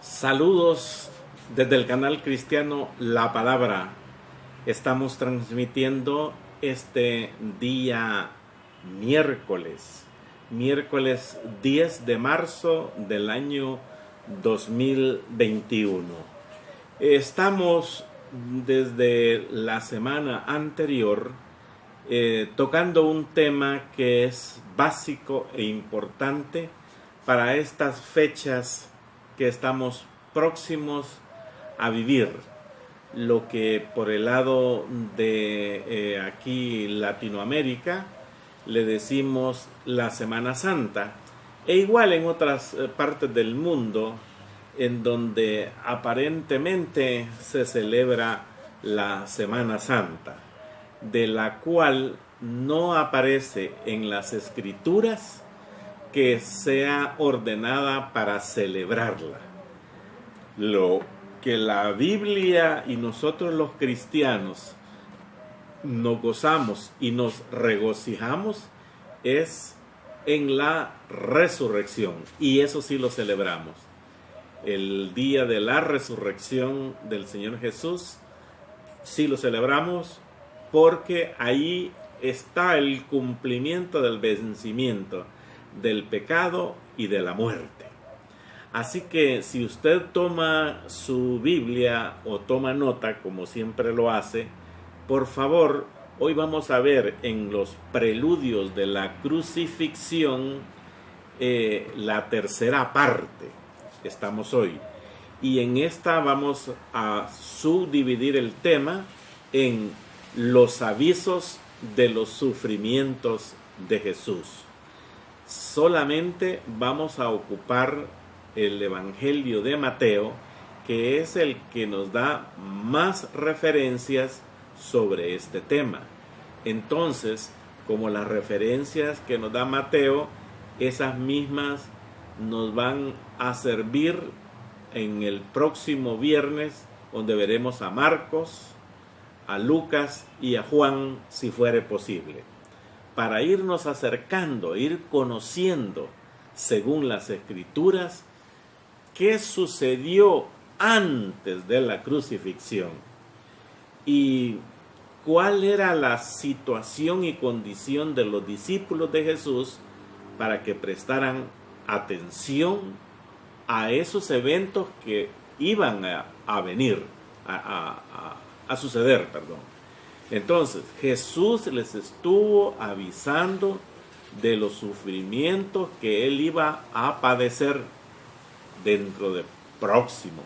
Saludos desde el canal cristiano La Palabra. Estamos transmitiendo este día miércoles 10 de marzo del año 2021. Estamos desde la semana anterior tocando un tema que es básico e importante para estas fechas que estamos próximos a vivir, lo que por el lado de aquí Latinoamérica le decimos la Semana Santa, e igual en otras partes del mundo en donde aparentemente se celebra la Semana Santa, de la cual no aparece en las Escrituras que sea ordenada para celebrarla. Lo que la Biblia y nosotros los cristianos nos gozamos y nos regocijamos es en la resurrección, y eso sí lo celebramos. El día de la resurrección del Señor Jesús sí lo celebramos porque ahí está el cumplimiento del vencimiento del pecado y de la muerte. Así que si usted toma su Biblia o toma nota, como siempre lo hace, por favor, hoy vamos a ver en los preludios de la crucifixión la tercera parte. Estamos hoy. Y en esta vamos a subdividir el tema en los avisos de los sufrimientos de Jesús. Solamente vamos a ocupar el Evangelio de Mateo, que es el que nos da más referencias sobre este tema. Entonces, como las referencias que nos da Mateo, esas mismas nos van a servir en el próximo viernes, donde veremos a Marcos, a Lucas y a Juan, si fuere posible, para irnos acercando, ir conociendo, según las Escrituras, qué sucedió antes de la crucifixión y cuál era la situación y condición de los discípulos de Jesús para que prestaran atención a esos eventos que iban a venir, a suceder. Entonces, Jesús les estuvo avisando de los sufrimientos que él iba a padecer dentro de próximo.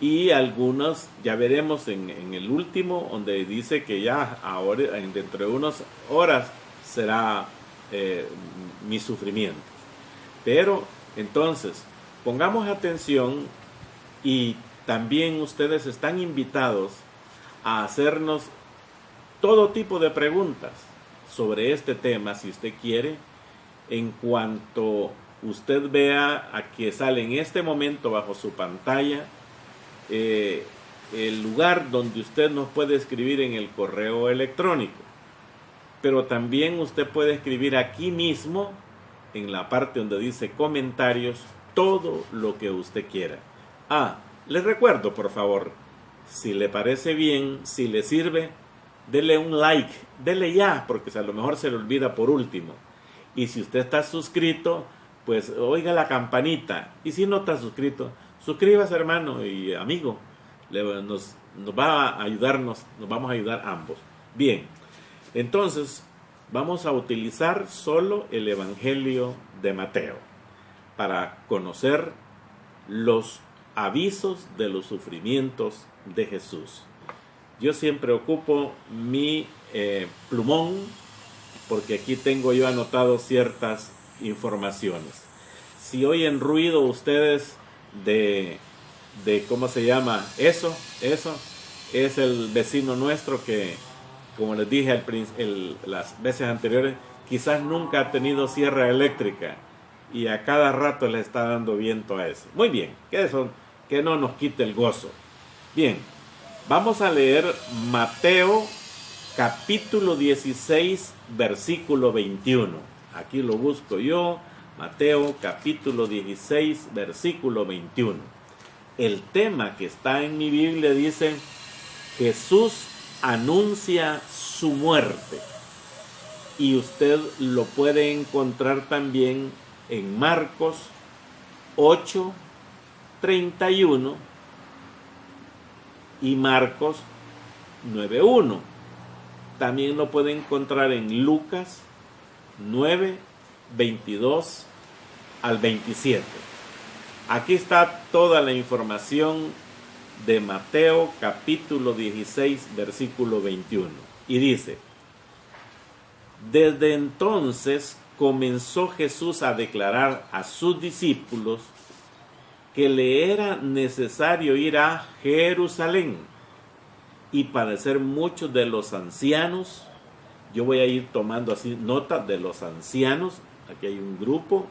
Y algunos, ya veremos en el último, donde dice que ya ahora, dentro de unas horas, será mi sufrimiento. Pero, entonces, pongamos atención, y también ustedes están invitados a hacernos todo tipo de preguntas sobre este tema, si usted quiere, en cuanto usted vea a que sale en este momento bajo su pantalla el lugar donde usted nos puede escribir en el correo electrónico. Pero también usted puede escribir aquí mismo, en la parte donde dice comentarios, todo lo que usted quiera. Les recuerdo, por favor, si le parece bien, si le sirve, dele un like, dele ya, porque a lo mejor se le olvida por último. Y si usted está suscrito, pues oiga la campanita. Y si no está suscrito, suscríbase, hermano y amigo. Nos va a ayudarnos, nos vamos a ayudar ambos. Bien, entonces vamos a utilizar solo el Evangelio de Mateo para conocer los avisos de los sufrimientos de Jesús. Yo siempre ocupo mi plumón, porque aquí tengo yo anotado ciertas informaciones. Si oyen ruido ustedes de ¿cómo se llama? Eso es el vecino nuestro que, como les dije las veces anteriores, quizás nunca ha tenido sierra eléctrica y a cada rato le está dando viento a eso. Muy bien, que no nos quite el gozo. Bien, vamos a leer Mateo capítulo 16, versículo 21. Aquí lo busco yo Mateo capítulo 16, versículo 21. El tema que está en mi Biblia dice: Jesús anuncia su muerte. Y usted lo puede encontrar también en Marcos 8, 31 y Marcos 9:1. También lo puede encontrar en Lucas 9, 22 al 27. Aquí está toda la información de Mateo capítulo 16, versículo 21. Y dice: Desde entonces comenzó Jesús a declarar a sus discípulos que le era necesario ir a Jerusalén y padecer muchos de los ancianos. Yo voy a ir tomando así nota de los ancianos. Aquí hay un grupo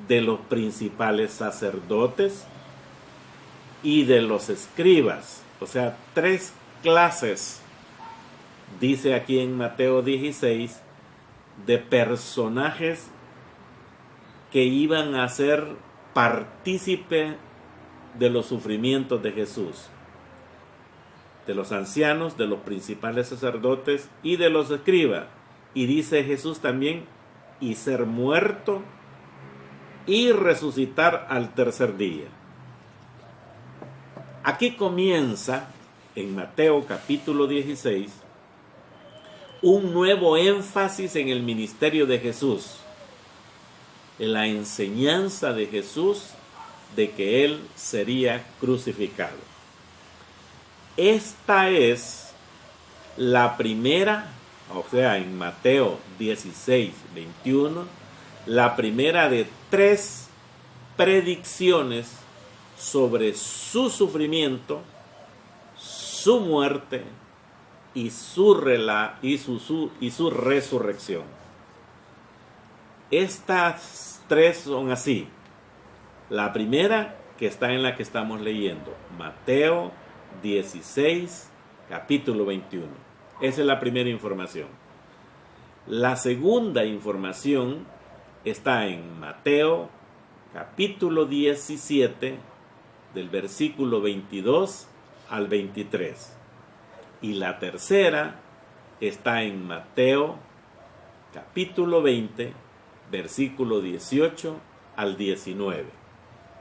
de los principales sacerdotes y de los escribas. O sea, 3 clases, dice aquí en Mateo 16, de personajes que iban a ser partícipe de los sufrimientos de Jesús. De los ancianos, de los principales sacerdotes y de los escribas. Y dice Jesús también: y ser muerto y resucitar al tercer día. Aquí comienza, en Mateo capítulo 16, un nuevo énfasis en el ministerio de Jesús, en la enseñanza de Jesús de que Él sería crucificado. Esta es la primera, o sea, en Mateo 16, 21, la primera de 3 predicciones sobre su sufrimiento, su muerte y su resurrección. Estas 3 son así. La primera, que está en la que estamos leyendo, Mateo 16, capítulo 21. Esa es la primera información. La segunda información está en Mateo capítulo 17, del versículo 22 al 23. Y la tercera está en Mateo capítulo 20, versículo 18 al 19.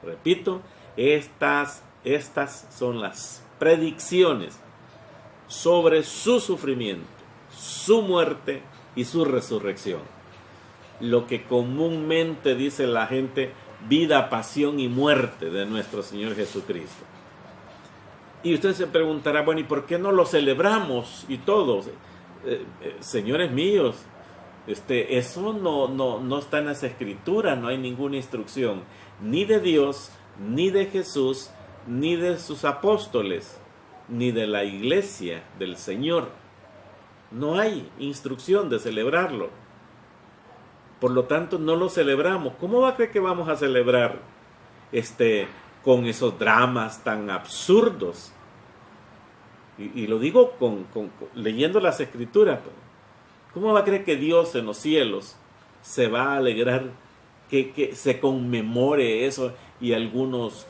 Repito, estas son las predicciones sobre su sufrimiento, su muerte y su resurrección. Lo que comúnmente dice la gente: vida, pasión y muerte de nuestro Señor Jesucristo. Y usted se preguntará: bueno, ¿y por qué no lo celebramos y todos? Señores míos, eso no está en las Escrituras, no hay ninguna instrucción, ni de Dios, ni de Jesús, ni de sus apóstoles, ni de la iglesia del Señor. No hay instrucción de celebrarlo. Por lo tanto, no lo celebramos. ¿Cómo va a creer que vamos a celebrar con esos dramas tan absurdos? Y lo digo leyendo las Escrituras. ¿Cómo va a creer que Dios en los cielos se va a alegrar que se conmemore eso? Y algunos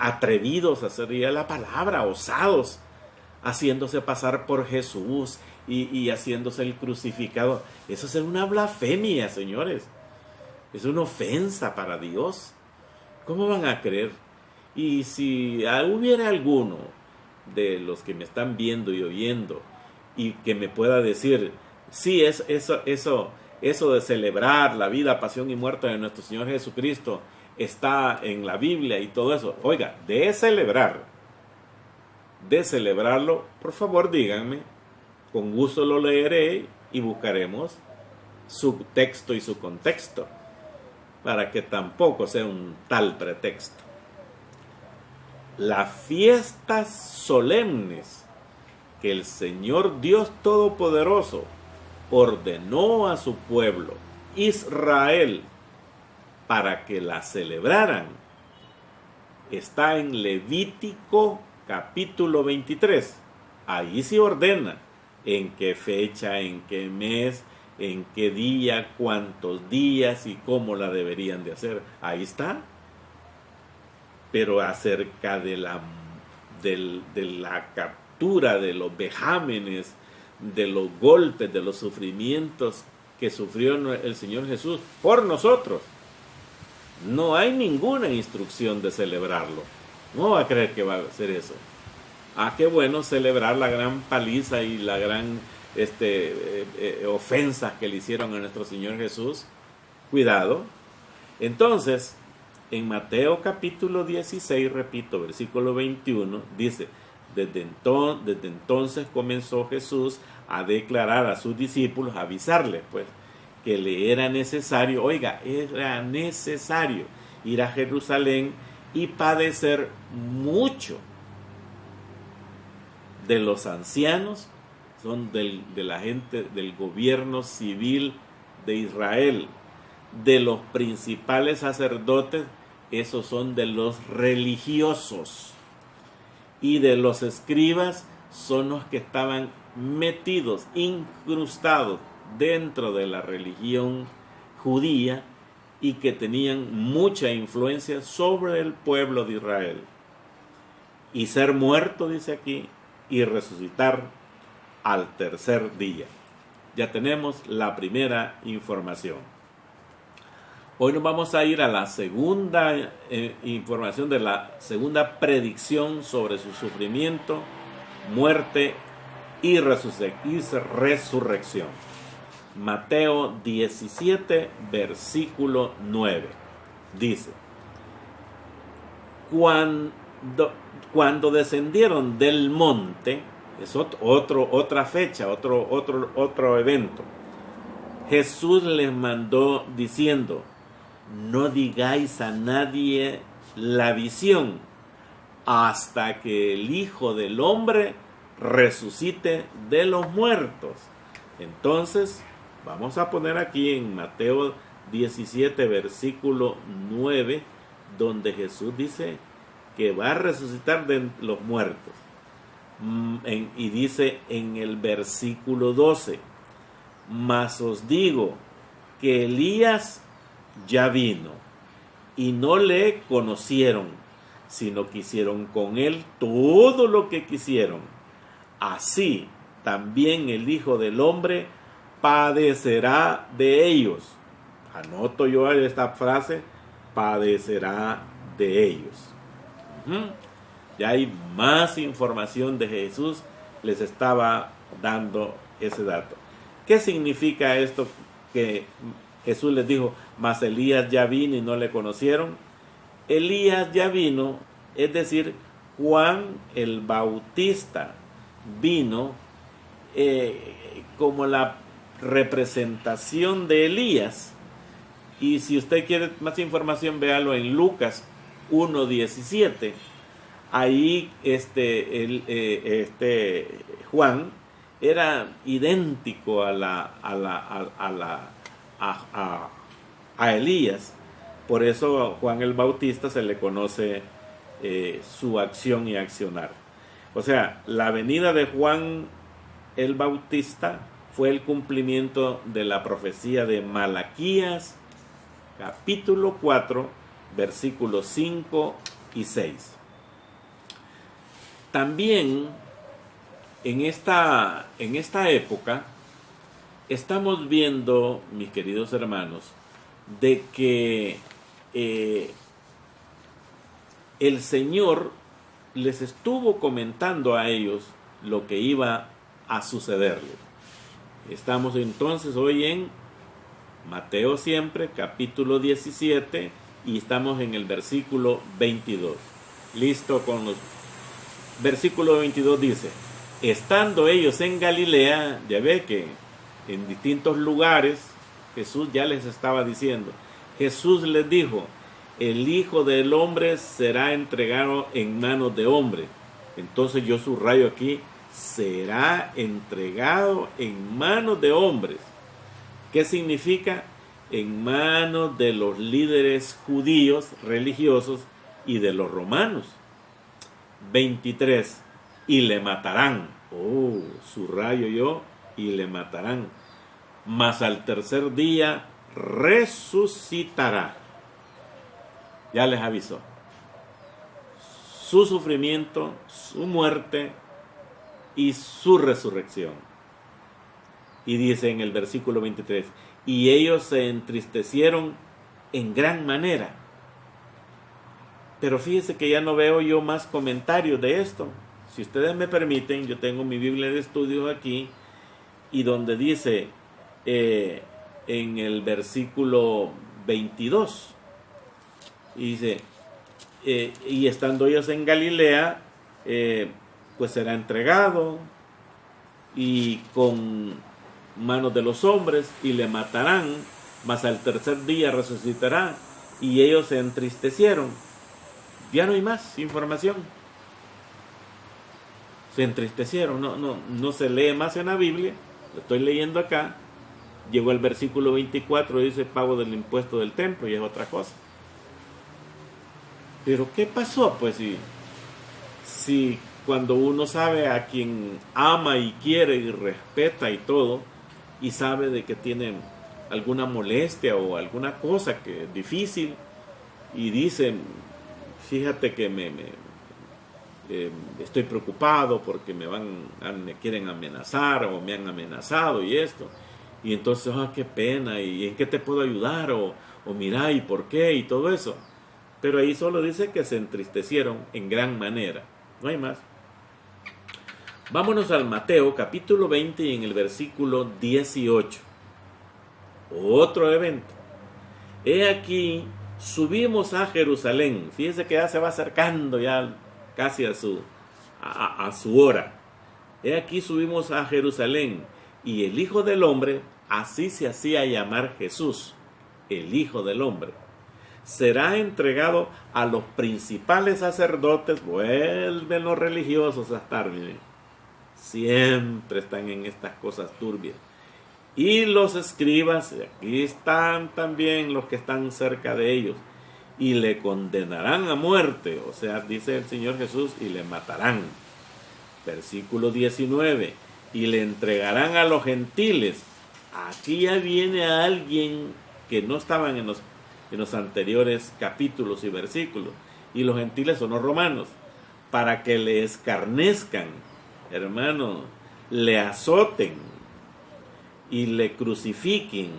atrevidos, sería la palabra, osados, haciéndose pasar por Jesús y haciéndose el crucificado. Eso es una blasfemia, señores. Es una ofensa para Dios. ¿Cómo van a creer? Y si hubiera alguno de los que me están viendo y oyendo y que me pueda decir: sí, eso de celebrar la vida, pasión y muerte de nuestro Señor Jesucristo está en la Biblia y todo eso. Oiga, de celebrarlo, por favor díganme. Con gusto lo leeré y buscaremos su texto y su contexto, para que tampoco sea un tal pretexto. Las fiestas solemnes que el Señor Dios Todopoderoso ordenó a su pueblo Israel para que las celebraran está en Levítico capítulo 23. Ahí se ordena en qué fecha, en qué mes, en qué día, cuántos días y cómo la deberían de hacer. Ahí está. Pero acerca de la captura, de los vejámenes, de los golpes, de los sufrimientos que sufrió el Señor Jesús por nosotros, no hay ninguna instrucción de celebrarlo. No va a creer que va a ser eso. Qué bueno celebrar la gran paliza y la gran ofensas que le hicieron a nuestro Señor Jesús. Cuidado. Entonces, en Mateo capítulo 16, repito, versículo 21, dice: desde entonces comenzó Jesús a declarar a sus discípulos, a avisarles pues, que le era necesario ir a Jerusalén y padecer mucho de los ancianos, son de la gente del gobierno civil de Israel, de los principales sacerdotes, esos son de los religiosos, y de los escribas, son los que estaban metidos, incrustados dentro de la religión judía y que tenían mucha influencia sobre el pueblo de Israel. Y ser muerto, dice aquí, y resucitar al tercer día. Ya tenemos la primera información. Hoy nos vamos a ir a la segunda información, de la segunda predicción sobre su sufrimiento, muerte y resurrección. Mateo 17, versículo 9. Dice: Cuando descendieron del monte, es otra fecha, otro evento, Jesús les mandó diciendo: no digáis a nadie la visión hasta que el Hijo del Hombre resucite de los muertos. Entonces, vamos a poner aquí en Mateo 17, versículo 9, donde Jesús dice que va a resucitar de los muertos. Y dice en el versículo 12: mas os digo que Elías ya vino, y no le conocieron, sino que hicieron con él todo lo que quisieron. Así también el Hijo del Hombre padecerá de ellos. Anoto yo esta frase: padecerá de ellos. Ya hay más información de Jesús, les estaba dando ese dato. ¿Qué significa esto que Jesús les dijo, mas Elías ya vino y no le conocieron? Elías ya vino, es decir, Juan el Bautista vino como la representación de Elías. Y si usted quiere más información, véalo en Lucas 1:17. Ahí Juan era idéntico a Elías. Por eso Juan el Bautista se le conoce su acción y accionar. O sea, la venida de Juan el Bautista fue el cumplimiento de la profecía de Malaquías, capítulo 4, versículos 5 y 6. También en esta época estamos viendo, mis queridos hermanos, de que el Señor les estuvo comentando a ellos lo que iba a sucederles. Estamos entonces hoy en Mateo siempre, capítulo 17, y estamos en el versículo 22. Listo con los... Versículo 22 dice: estando ellos en Galilea, ya ve que en distintos lugares Jesús ya les estaba diciendo, Jesús les dijo: el Hijo del Hombre será entregado en manos de hombre. Entonces yo subrayo aquí: será entregado en manos de hombres. ¿Qué significa? En manos de los líderes judíos religiosos y de los romanos. 23. Y le matarán. Subrayo yo: y le matarán. mas al tercer día resucitará. Ya les avisó. Su sufrimiento, su muerte y su resurrección. Y dice en el versículo 23, y ellos se entristecieron en gran manera. Pero fíjense que ya no veo yo más comentarios de esto. Si ustedes me permiten, yo tengo mi Biblia de estudios aquí, y donde dice en el versículo 22, y dice, y estando ellos en Galilea, pues será entregado y con manos de los hombres y le matarán, mas al tercer día resucitará. Y ellos se entristecieron. Ya no hay más información. Se entristecieron, no se lee más en la Biblia. Lo estoy leyendo acá. Llegó el versículo 24, dice pago del impuesto del templo, y es otra cosa. Pero ¿qué pasó? Pues si cuando uno sabe a quien ama y quiere y respeta y todo, y sabe de que tiene alguna molestia o alguna cosa que es difícil, y dice, fíjate que estoy preocupado porque me quieren amenazar o me han amenazado y esto, y entonces, qué pena, y en qué te puedo ayudar, o mira, y por qué, y todo eso. Pero ahí solo dice que se entristecieron en gran manera, no hay más. Vámonos al Mateo capítulo 20 y en el versículo 18. Otro evento. He aquí, subimos a Jerusalén. Fíjense que ya se va acercando ya casi a su hora. He aquí subimos a Jerusalén, y el Hijo del Hombre, así se hacía llamar Jesús, el Hijo del Hombre, será entregado a los principales sacerdotes. Vuelven los religiosos a estar, miren, siempre están en estas cosas turbias, y los escribas, aquí están también los que están cerca de ellos, y le condenarán a muerte, o sea, dice el Señor Jesús, y le matarán. Versículo 19, y le entregarán a los gentiles. Aquí ya viene a alguien que no estaban en los anteriores capítulos y versículos, y los gentiles son los romanos, para que le escarnezcan, hermano, le azoten y le crucifiquen,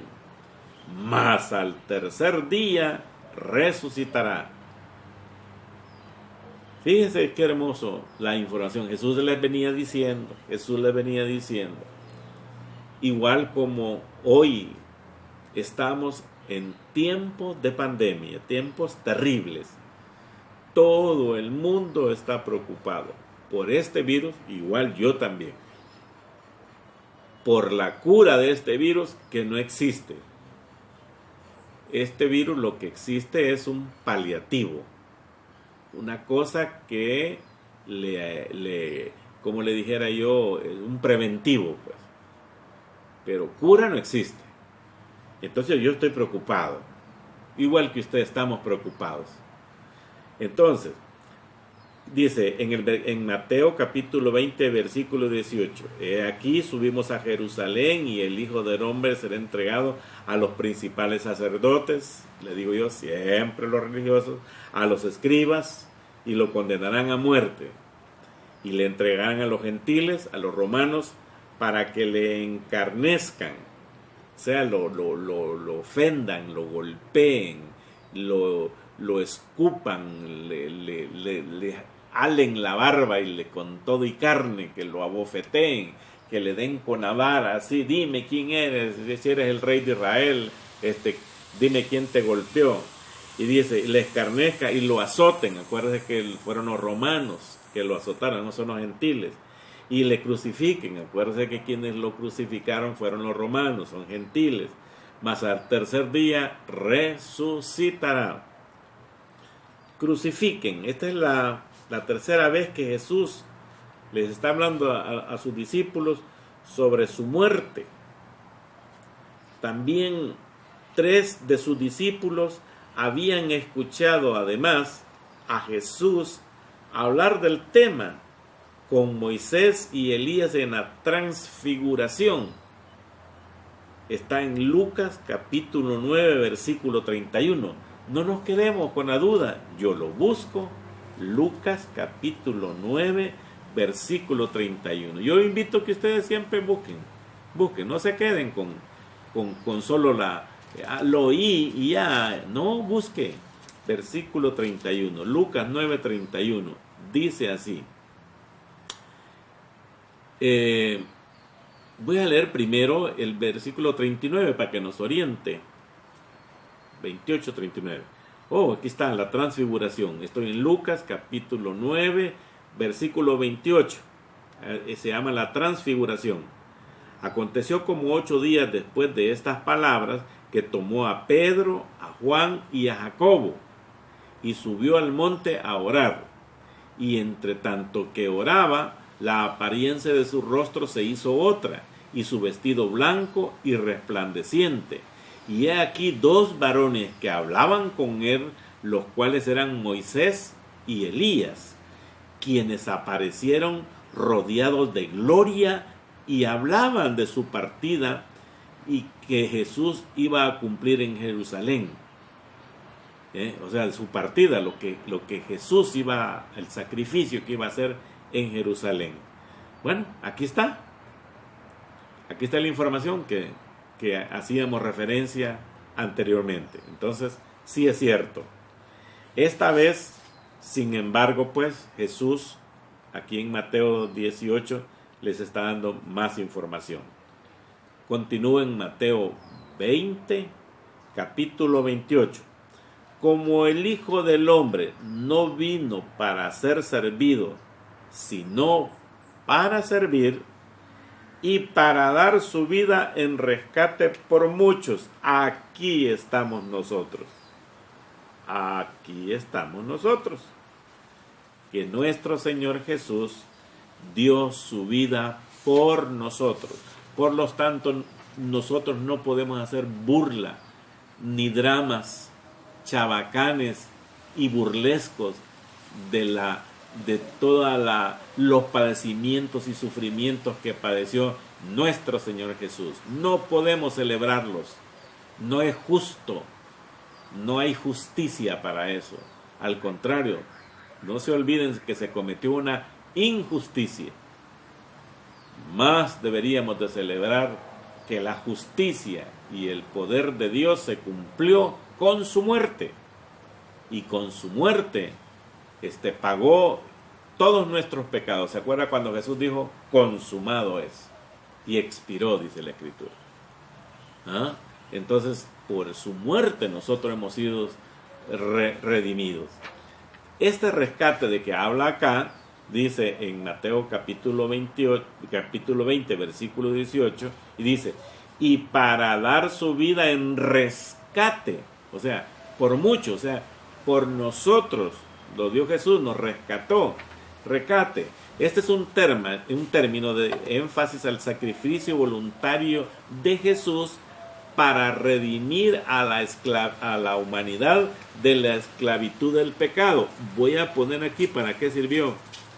mas al tercer día resucitará. Fíjense qué hermoso la información. Jesús les venía diciendo, igual como hoy estamos en tiempos de pandemia, tiempos terribles, todo el mundo está preocupado por este virus, igual yo también, por la cura de este virus que no existe. Este virus lo que existe es un paliativo, una cosa que como le dijera yo, un preventivo, pues. Pero cura no existe. Entonces yo estoy preocupado, igual que ustedes estamos preocupados. Entonces, dice en Mateo capítulo 20, versículo 18, aquí subimos a Jerusalén y el Hijo del Hombre será entregado a los principales sacerdotes, le digo yo, siempre los religiosos, a los escribas, y lo condenarán a muerte, y le entregarán a los gentiles, a los romanos, para que le encarnezcan, o sea, lo ofendan, lo golpeen, lo escupan, le halen la barba y con todo y carne, que lo abofeteen, que le den con la vara, así, dime quién eres, si eres el rey de Israel, dime quién te golpeó. Y dice, le escarnezca y lo azoten. Acuérdense que fueron los romanos que lo azotaron, no son los gentiles. Y le crucifiquen. Acuérdense que quienes lo crucificaron fueron los romanos, son gentiles. Mas al tercer día resucitará. Crucifiquen. Esta es la tercera vez que Jesús les está hablando a sus discípulos sobre su muerte. También 3 de sus discípulos habían escuchado además a Jesús hablar del tema con Moisés y Elías en la transfiguración. está en Lucas capítulo 9, versículo 31. No nos quedemos con la duda, yo lo busco. Lucas capítulo 9, versículo 31. Yo invito a que ustedes siempre busquen, no se queden con solo lo oí y ya, no, busque. Versículo 31, Lucas 9, 31, dice así. Voy a leer primero el versículo 39 para que nos oriente. 28, 39. Oh, aquí está la transfiguración. Estoy en Lucas capítulo 9, versículo 28. Se llama la transfiguración. Aconteció como 8 días después de estas palabras que tomó a Pedro, a Juan y a Jacobo y subió al monte a orar. Y entre tanto que oraba, la apariencia de su rostro se hizo otra, y su vestido blanco y resplandeciente. Y he aquí 2 varones que hablaban con él, los cuales eran Moisés y Elías, quienes aparecieron rodeados de gloria y hablaban de su partida y que Jesús iba a cumplir en Jerusalén. O sea, de su partida, lo que Jesús el sacrificio que iba a hacer en Jerusalén. Bueno, aquí está la información que hacíamos referencia anteriormente. Entonces, sí es cierto. Esta vez, sin embargo, pues Jesús, aquí en Mateo 18, les está dando más información. Continúa en Mateo 20, capítulo 28. Como el Hijo del Hombre no vino para ser servido, sino para servir y para dar su vida en rescate por muchos. Aquí estamos nosotros. Que nuestro Señor Jesús dio su vida por nosotros. Por lo tanto, nosotros no podemos hacer burla ni dramas chabacanes y burlescos de todos los padecimientos y sufrimientos que padeció nuestro Señor Jesús. No podemos celebrarlos. No es justo. No hay justicia para eso. Al contrario, no se olviden que se cometió una injusticia. Más deberíamos de celebrar que la justicia y el poder de Dios se cumplió con su muerte. Y con su muerte pagó todos nuestros pecados. ¿Se acuerda cuando Jesús dijo, consumado es? Y expiró, dice la Escritura. Entonces, por su muerte nosotros hemos sido redimidos. Este rescate de que habla acá, dice en Mateo capítulo 20, versículo 18, y dice, y para dar su vida en rescate, o sea, por mucho, o sea, por nosotros, lo dio Jesús, nos rescató. Rescate. Este es un término de énfasis al sacrificio voluntario de Jesús para redimir a la humanidad de la esclavitud del pecado. Voy a poner aquí para qué sirvió.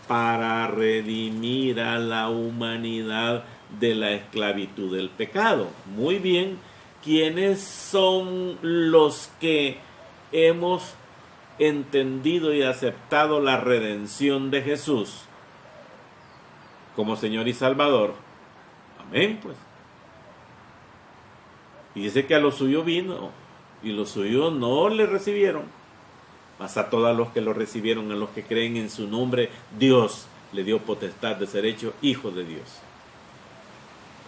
Para redimir a la humanidad de la esclavitud del pecado. Muy bien. ¿Quiénes son los que hemos entendido y aceptado la redención de Jesús como Señor y Salvador? Amén, pues. Y dice que a los suyos vino y los suyos no le recibieron, mas a todos los que lo recibieron, a los que creen en su nombre, Dios le dio potestad de ser hecho hijo de Dios.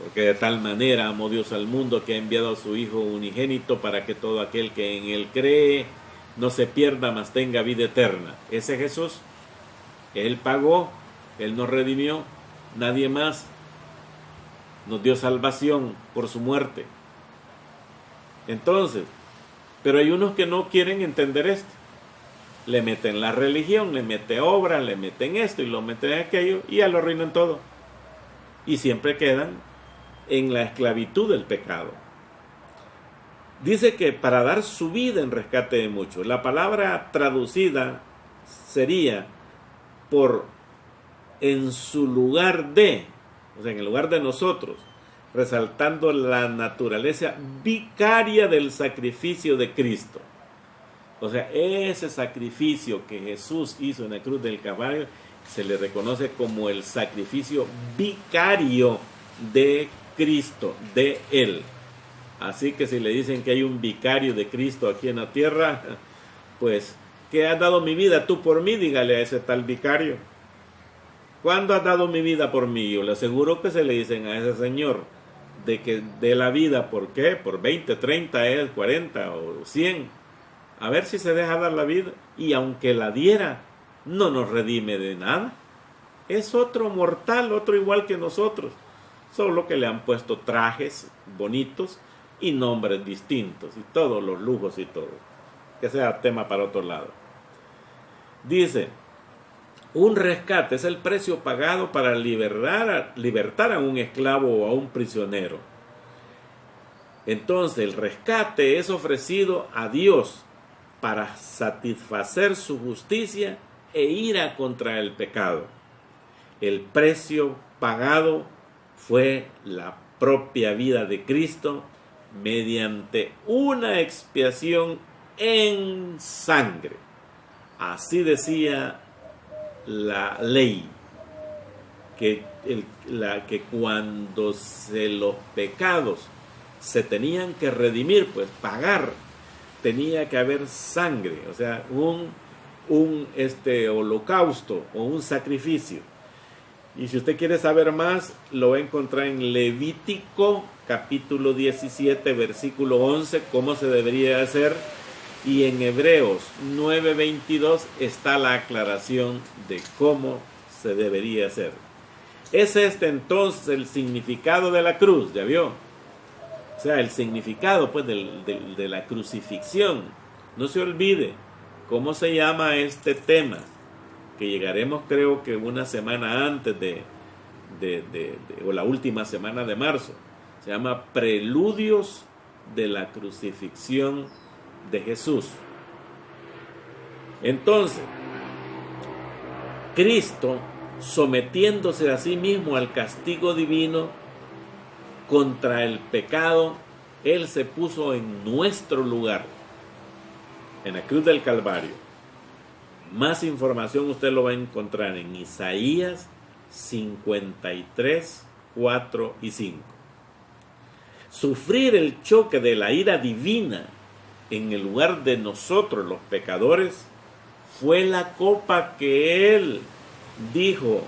Porque de tal manera amó Dios al mundo que ha enviado a su Hijo unigénito para que todo aquel que en él cree no se pierda, mas tenga vida eterna. Ese Jesús, Él pagó, Él nos redimió, nadie más nos dio salvación por su muerte. Entonces, pero hay unos que no quieren entender esto. Le meten la religión, le meten obra, le meten esto y lo meten aquello y ya lo arruinan todo. Y siempre quedan en la esclavitud del pecado. Dice que para dar su vida en rescate de muchos. La palabra traducida sería por en su lugar de, o sea, en el lugar de nosotros. resaltando la naturaleza vicaria del sacrificio de Cristo. O sea, ese sacrificio que Jesús hizo en la cruz del Calvario se le reconoce como el sacrificio vicario de Cristo, de Él. Así que si le dicen que hay un vicario de Cristo aquí en la tierra, pues, ¿qué has dado mi vida tú por mí? Dígale a ese tal vicario. ¿Cuándo has dado mi vida por mí? Yo le aseguro que se le dicen a ese señor de que dé la vida, ¿por qué? Por 20, 30, 40 o 100. A ver si se deja dar la vida. Y aunque la diera, no nos redime de nada. Es otro mortal, otro igual que nosotros. Solo que le han puesto trajes bonitos y nombres distintos. Y todos los lujos y todo. Que sea tema para otro lado. Dice, un rescate es el precio pagado para libertar a un esclavo o a un prisionero. Entonces el rescate es ofrecido a Dios para satisfacer su justicia e ira contra el pecado. El precio pagado fue la propia vida de Cristo mediante una expiación en sangre. Así decía la ley, que cuando los pecados se tenían que redimir, pues pagar, tenía que haber sangre, o sea, un holocausto o un sacrificio. Y si usted quiere saber más, lo va a encontrar en Levítico capítulo 17 versículo 11, cómo se debería hacer, y en Hebreos 9:22 está la aclaración de cómo se debería hacer. Es entonces el significado de la cruz, ¿ya vio? O sea, el significado pues de la crucifixión. No se olvide cómo se llama este tema, que llegaremos creo que una semana antes o la última semana de marzo. Se llama Preludios de la crucifixión de Jesús. Entonces, Cristo, sometiéndose a sí mismo al castigo divino contra el pecado, Él se puso en nuestro lugar, en la cruz del Calvario. Más información usted lo va a encontrar en Isaías 53, 4 y 5. Sufrir el choque de la ira divina en el lugar de nosotros los pecadores fue la copa que Él dijo,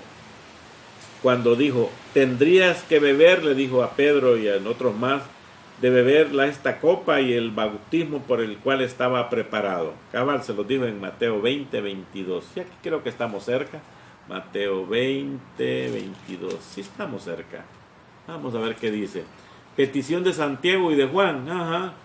cuando dijo, tendrías que beber, le dijo a Pedro y a otros más, de beber esta copa y el bautismo por el cual estaba preparado. Cabal se lo dijo en Mateo 20, 22. Y aquí creo que estamos cerca. Mateo 20, 22. Sí estamos cerca. Vamos a ver qué dice. Petición de Santiago y de Juan. Ajá.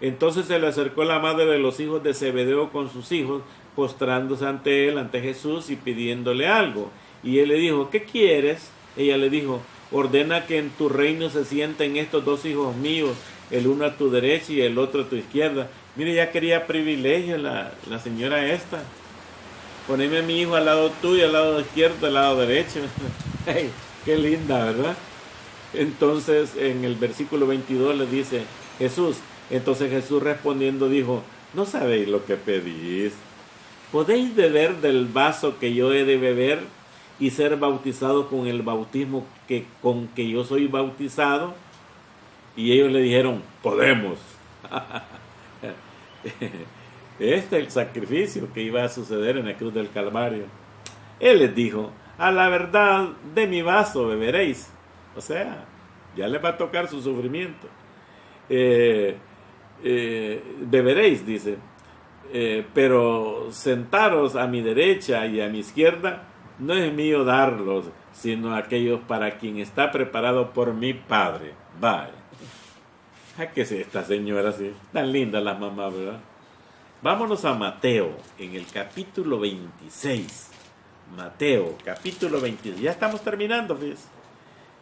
Entonces se le acercó la madre de los hijos de Zebedeo con sus hijos, postrándose ante él, ante Jesús y pidiéndole algo. Y él le dijo, ¿qué quieres? Ella le dijo, ordena que en tu reino se sienten estos dos hijos míos, el uno a tu derecha y el otro a tu izquierda. Mire, ya quería privilegio la señora esta. Poneme a mi hijo al lado tuyo, al lado izquierdo, al lado derecho. Hey, qué linda, ¿verdad? Entonces, en el versículo 22 le dice Jesús. Entonces Jesús respondiendo dijo, no sabéis lo que pedís. ¿Podéis beber del vaso que yo he de beber y ser bautizado con el bautismo con que yo soy bautizado? Y ellos le dijeron, podemos. Este es el sacrificio que iba a suceder en la cruz del Calvario. Él les dijo, a la verdad de mi vaso beberéis. O sea, ya les va a tocar su sufrimiento. Beberéis, dice, pero sentaros a mi derecha y a mi izquierda, no es mío darlos, sino aquellos para quien está preparado por mi Padre. Vaya. ¿A qué es esta señora así? Tan linda las mamás, ¿verdad? Vámonos a Mateo, en el capítulo 26. Mateo, capítulo 26. Ya estamos terminando, ¿ves?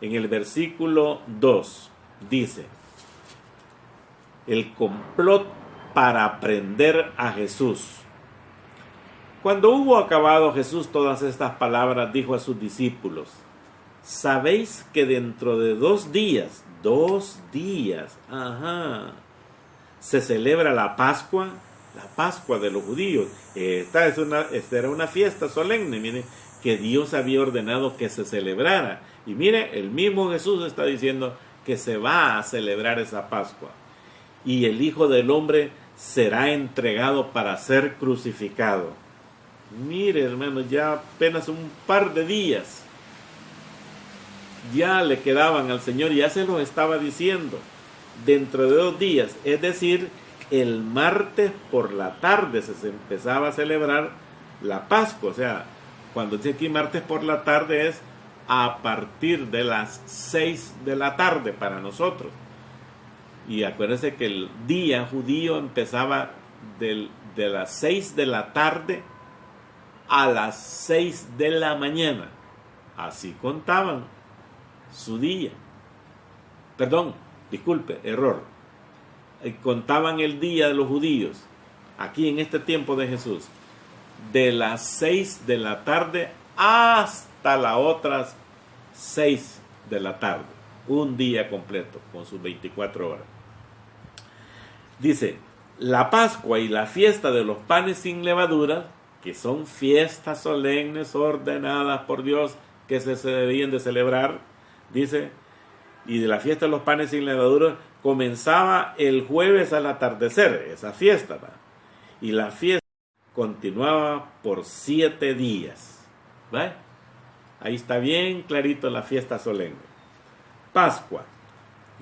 En el versículo 2 dice, el complot para prender a Jesús. Cuando hubo acabado Jesús todas estas palabras, dijo a sus discípulos, ¿sabéis que dentro de 2 días 2 días. Ajá. Se celebra la Pascua de los judíos. Esta era una fiesta solemne, mire, que Dios había ordenado que se celebrara. Y mire, el mismo Jesús está diciendo que se va a celebrar esa Pascua. Y el Hijo del Hombre será entregado para ser crucificado. Mire, hermano, ya apenas un par de días ya le quedaban al Señor, ya se los estaba diciendo. Dentro de 2 días, es decir, el martes por la tarde se empezaba a celebrar la Pascua. O sea, cuando dice aquí martes por la tarde es a partir de las 6 de la tarde para nosotros. Y acuérdense que el día judío empezaba de las 6 de la tarde a las 6 de la mañana. Así contaban su día. Perdón, disculpe, error. Contaban el día de los judíos, aquí en este tiempo de Jesús, de las 6 de la tarde hasta las otras 6 de la tarde. Un día completo, con sus 24 horas. Dice, la Pascua y la fiesta de los panes sin levadura, que son fiestas solemnes ordenadas por Dios que se debían de celebrar, dice, y de la fiesta de los panes sin levadura comenzaba el jueves al atardecer, esa fiesta, ¿va? Y la fiesta continuaba por 7 días, ¿va? Ahí está bien clarito la fiesta solemne. Pascua,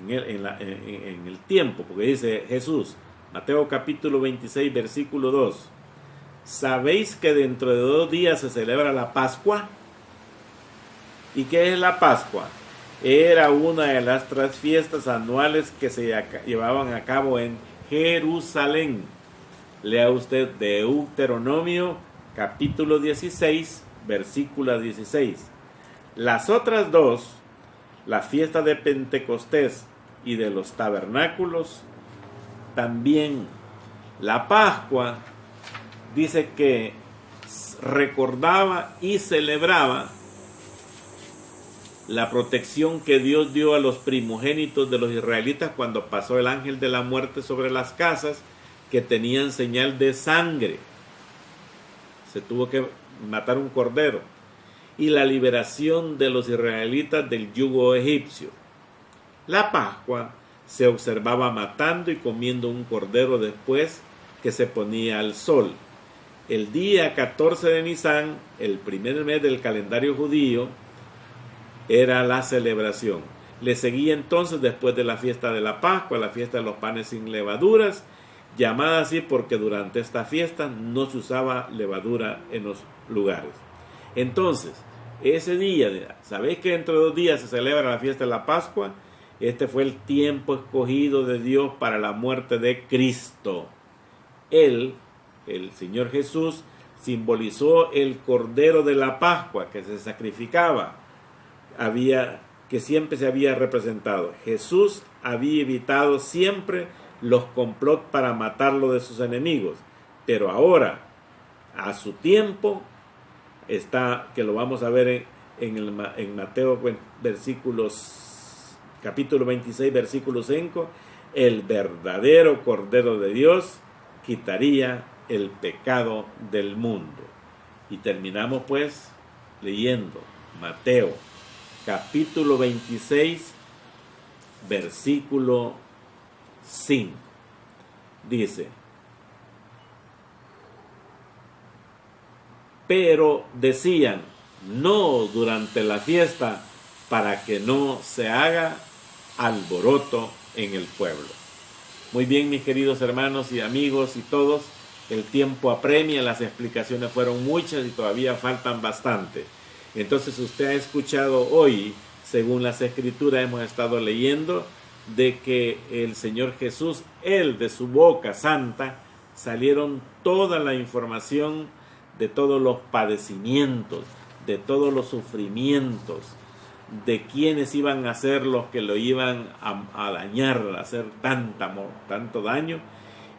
en el tiempo, porque dice Jesús, Mateo capítulo 26, versículo 2, ¿sabéis que dentro de 2 días se celebra la Pascua? ¿Y qué es la Pascua? Era una de las 3 fiestas anuales que se llevaban a cabo en Jerusalén. Lea usted Deuteronomio capítulo 16, versículo 16. Las otras 2, la fiesta de Pentecostés y de los tabernáculos, también. La Pascua dice que recordaba y celebraba la protección que Dios dio a los primogénitos de los israelitas cuando pasó el ángel de la muerte sobre las casas que tenían señal de sangre. Se tuvo que matar un cordero. Y la liberación de los israelitas del yugo egipcio. La Pascua se observaba matando y comiendo un cordero después que se ponía al sol. El día 14 de Nisán, el primer mes del calendario judío, era la celebración. Le seguía entonces, después de la fiesta de la Pascua, la fiesta de los panes sin levaduras, llamada así porque durante esta fiesta no se usaba levadura en los lugares. Entonces, ese día, ¿sabéis que dentro de 2 días se celebra la fiesta de la Pascua? Este fue el tiempo escogido de Dios para la muerte de Cristo. Él, el Señor Jesús, simbolizó el cordero de la Pascua que se sacrificaba, que siempre se había representado. Jesús había evitado siempre los complots para matarlo de sus enemigos, pero ahora, a su tiempo, está, que lo vamos a ver en Mateo capítulo 26, versículo 5, el verdadero Cordero de Dios quitaría el pecado del mundo. Y terminamos pues leyendo Mateo capítulo 26, versículo 5. Dice, pero decían, no durante la fiesta, para que no se haga alboroto en el pueblo. Muy bien, mis queridos hermanos y amigos y todos, el tiempo apremia, las explicaciones fueron muchas y todavía faltan bastante. Entonces usted ha escuchado hoy, según las escrituras hemos estado leyendo, de que el Señor Jesús, Él de su boca santa, salieron toda la información de todos los padecimientos, de todos los sufrimientos, de quienes iban a ser los que lo iban a dañar, a hacer tanto daño,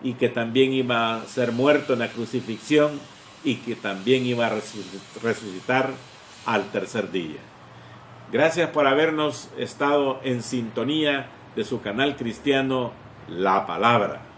y que también iba a ser muerto en la crucifixión y que también iba a resucitar al tercer día. Gracias por habernos estado en sintonía de su canal cristiano La Palabra.